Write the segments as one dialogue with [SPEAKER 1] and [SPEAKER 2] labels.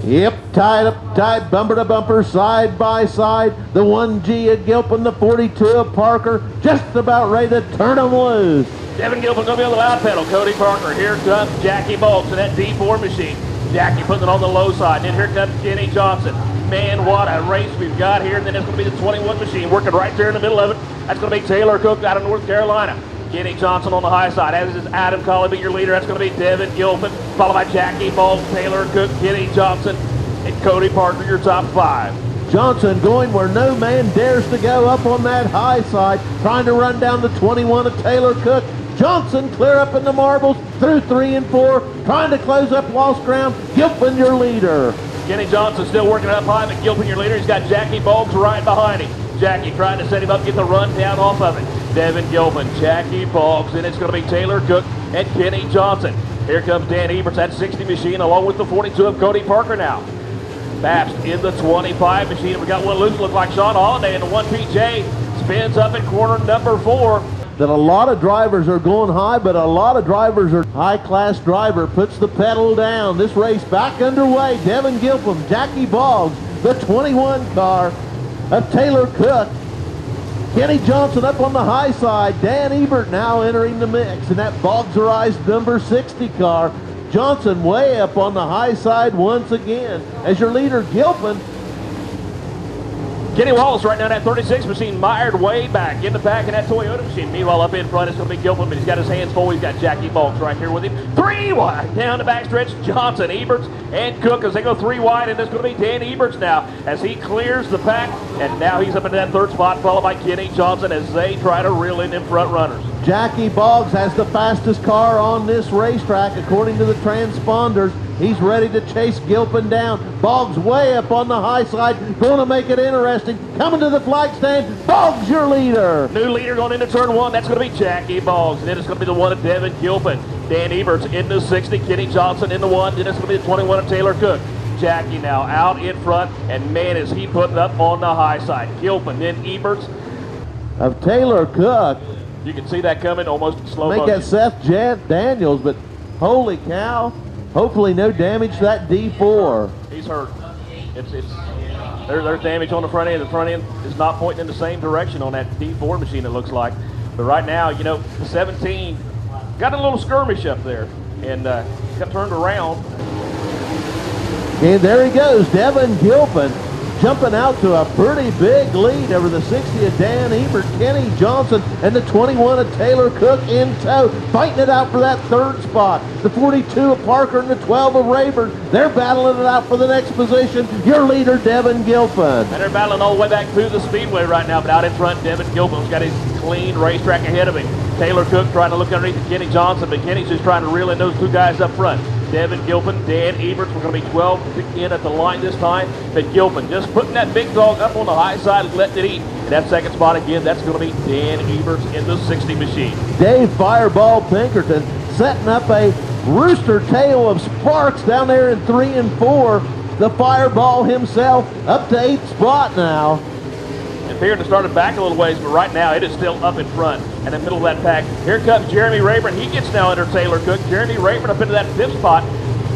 [SPEAKER 1] Yep, tied, bumper to bumper, side by side. The 1G of Gilpin, the 42 of Parker, just about ready to turn them loose.
[SPEAKER 2] Devin Gilpin going to be on the loud pedal. Cody Parker, here comes Jackie Boggs in that D4 machine. Jackie putting it on the low side. And then here comes Kenny Johnson. Man, what a race we've got here. And then it's going to be the 21 machine working right there in the middle of it. That's going to be Taylor Cook out of North Carolina. Kenny Johnson on the high side, as is Adam Colley, your leader. That's going to be Devin Gilpin, followed by Jackie Boggs, Taylor Cook, Kenny Johnson, and Cody Parker, your top 5.
[SPEAKER 1] Johnson going where no man dares to go, up on that high side, trying to run down the 21 of Taylor Cook. Johnson clear up in the marbles through 3 and 4, trying to close up lost ground. Gilpin, your leader.
[SPEAKER 2] Kenny Johnson still working up high, but Gilpin, your leader. He's got Jackie Boggs right behind him. Jackie trying to set him up, get the run down off of it. Devin Gilpin, Jackie Boggs, and it's going to be Taylor Cook and Kenny Johnson. Here comes Dan Eberts, that 60 machine, along with the 42 of Cody Parker now. Babst in the 25 machine. We got one loose, look like Sean Holiday, and the 1PJ spins up in corner number 4.
[SPEAKER 1] That a lot of drivers are going high, but a lot of drivers are high-class driver, puts the pedal down. This race back underway. Devin Gilpin, Jackie Boggs, the 21 car of Taylor Cook. Kenny Johnson up on the high side. Dan Ebert now entering the mix in that Boggserized number 60 car. Johnson way up on the high side once again. As your leader, Gilpin.
[SPEAKER 2] Kenny Wallace right now in that 36 machine, mired way back in the back in that Toyota machine. Meanwhile, up in front, it's going to be Gilpin, but he's got his hands full. He's got Jackie Boggs right here with him. 3 wide down the backstretch. Johnson, Eberts, and Cook as they go 3 wide, and it's going to be Dan Eberts now as he clears the pack, and now he's up into that 3rd spot, followed by Kenny Johnson as they try to reel in them front runners.
[SPEAKER 1] Jackie Boggs has the fastest car on this racetrack according to the transponders. He's ready to chase Gilpin down. Boggs way up on the high side, going to make it interesting. Coming to the flag stand, Boggs your leader.
[SPEAKER 2] New leader going into turn 1, that's going to be Jackie Boggs. And then it's going to be the 1 of Devin Gilpin. Dan Eberts into 60, Kenny Johnson into 1. Then it's going to be the 21 of Taylor Cook. Jackie now out in front, and man, is he putting up on the high side. Gilpin, then Eberts.
[SPEAKER 1] Of Taylor Cook.
[SPEAKER 2] You can see that coming almost in slow
[SPEAKER 1] Make
[SPEAKER 2] motion.
[SPEAKER 1] that Seth Daniels, but holy cow. Hopefully no damage to that D4.
[SPEAKER 2] He's hurt. There's damage on the front end. The front end is not pointing in the same direction on that D4 machine, it looks like. But right now, you know, the 17 got a little skirmish up there and got turned around.
[SPEAKER 1] And there he goes, Devin Gilpin, jumping out to a pretty big lead over the 60 of Dan Ebert, Kenny Johnson, and the 21 of Taylor Cook in tow, fighting it out for that 3rd spot. The 42 of Parker and the 12 of Rayburn, they're battling it out for the next position. Your leader, Devin Gilpin.
[SPEAKER 2] And they're battling all the way back through the speedway right now, but out in front, Devin Gilpin's got his clean racetrack ahead of him. Taylor Cook trying to look underneath Kenny Johnson, but Kenny's just trying to reel in those 2 guys up front. Devin Gilpin, Dan Eberts, we're going to be 12 in at the line this time. But Gilpin just putting that big dog up on the high side, letting it eat. And that 2nd spot again, that's going to be Dan Eberts in the 60 machine.
[SPEAKER 1] Dave Fireball Pinkerton setting up a rooster tail of sparks down there in 3 and 4. The Fireball himself up to 8th spot now.
[SPEAKER 2] It appeared to start it back a little ways, but right now it is still up in front in the middle of that pack. Here comes Jeremy Rayburn. He gets now under Taylor Cook. Jeremy Rayburn up into that 5th spot.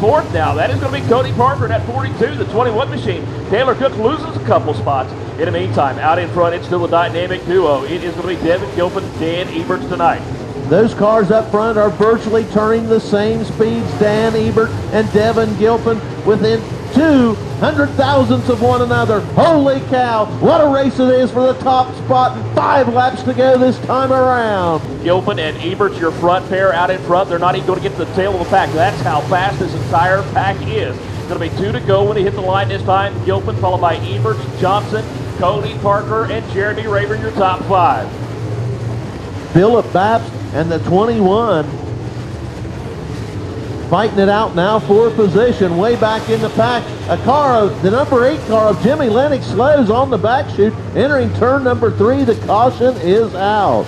[SPEAKER 2] 4th now. That is going to be Cody Parker in that 42, the 21 machine. Taylor Cook loses a couple spots. In the meantime, out in front, it's still a dynamic duo. It is going to be Devin Gilpin, Dan Eberts tonight.
[SPEAKER 1] Those cars up front are virtually turning the same speeds. Dan Ebert and Devin Gilpin within 200,000ths of one another. Holy cow, what a race it is for the top spot. 5 laps to go this time around.
[SPEAKER 2] Gilpin and Eberts, your front pair out in front. They're not even going to get to the tail of the pack. That's how fast this entire pack is. Going to be 2 to go when he hit the line this time. Gilpin followed by Eberts, Johnson, Cody Parker, and Jeremy Rayburn, your top 5.
[SPEAKER 1] Philip Babst and the 21 fighting it out now for position way back in the pack. A car of the number 8 car of Jimmy Lennox slows on the back chute, entering turn number 3. The caution is out.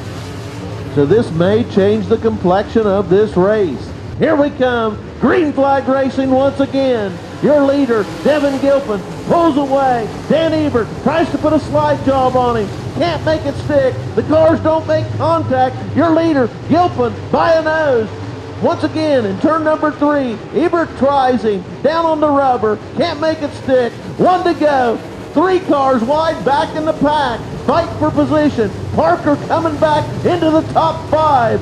[SPEAKER 1] So this may change the complexion of this race. Here we come, green flag racing once again. Your leader, Devin Gilpin, pulls away. Dan Ebert tries to put a slide job on him. Can't make it stick. The cars don't make contact. Your leader, Gilpin, by a nose. Once again, in turn number 3, Ebert tries him. Down on the rubber. Can't make it stick. 1 to go. 3 cars wide back in the pack. Fight for position. Parker coming back into the top 5.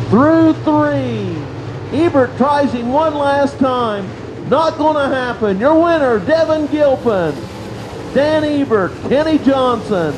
[SPEAKER 1] Through 3. Ebert tries him one last time. Not going to happen. Your winner, Devin Gilpin. Dan Ebert, Kenny Johnson.